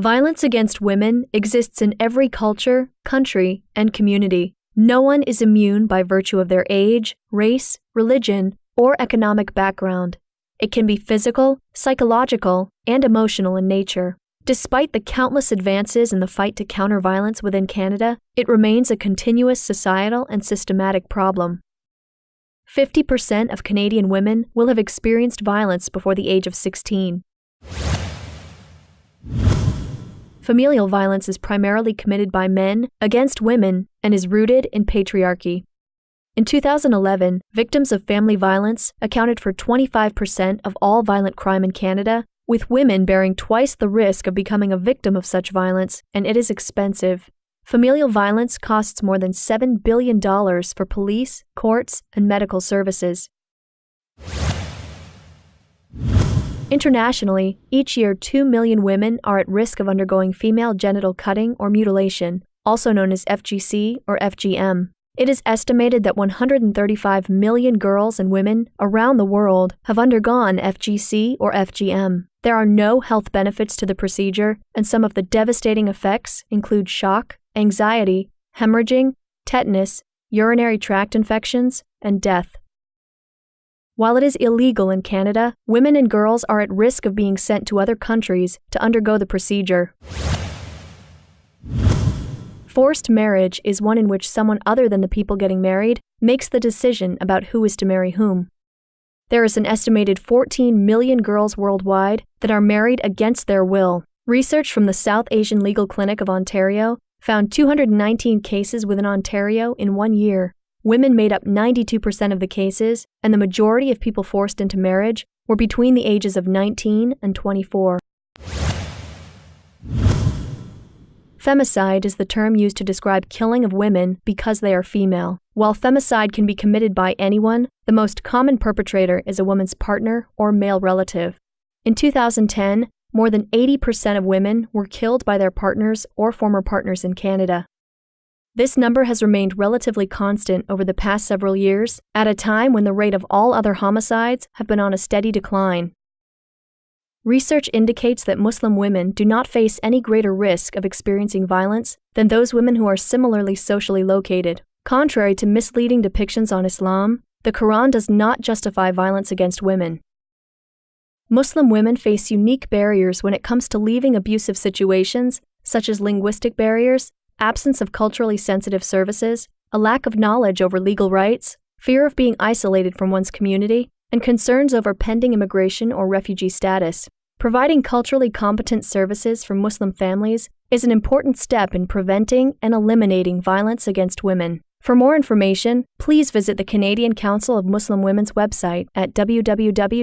Violence against women exists in every culture, country, and community. No one is immune by virtue of their age, race, religion, or economic background. It can be physical, psychological, and emotional in nature. Despite the countless advances in the fight to counter violence within Canada, it remains a continuous societal and systematic problem. 50% of Canadian women will have experienced violence before the age of 16. Familial violence is primarily committed by men against women and is rooted in patriarchy. In 2011, victims of family violence accounted for 25% of all violent crime in Canada, with women bearing twice the risk of becoming a victim of such violence, and it is expensive. Familial violence costs more than $7 billion for police, courts, and medical services. Internationally, each year 2 million women are at risk of undergoing female genital cutting or mutilation, also known as FGC or FGM. It is estimated that 135 million girls and women around the world have undergone FGC or FGM. There are no health benefits to the procedure, and some of the devastating effects include shock, anxiety, hemorrhaging, tetanus, urinary tract infections, and death. While it is illegal in Canada, women and girls are at risk of being sent to other countries to undergo the procedure. Forced marriage is one in which someone other than the people getting married makes the decision about who is to marry whom. There is an estimated 14 million girls worldwide that are married against their will. Research from the South Asian Legal Clinic of Ontario found 219 cases within Ontario in 1 year. Women made up 92% of the cases, and the majority of people forced into marriage were between the ages of 19 and 24. Femicide is the term used to describe killing of women because they are female. While femicide can be committed by anyone, the most common perpetrator is a woman's partner or male relative. In 2010, more than 80% of women were killed by their partners or former partners in Canada. This number has remained relatively constant over the past several years, at a time when the rate of all other homicides have been on a steady decline. Research indicates that Muslim women do not face any greater risk of experiencing violence than those women who are similarly socially located. Contrary to misleading depictions on Islam, the Quran does not justify violence against women. Muslim women face unique barriers when it comes to leaving abusive situations, such as linguistic barriers, absence of culturally sensitive services, a lack of knowledge over legal rights, fear of being isolated from one's community, and concerns over pending immigration or refugee status. Providing culturally competent services for Muslim families is an important step in preventing and eliminating violence against women. For more information, please visit the Canadian Council of Muslim Women's website at www.ccmw.com.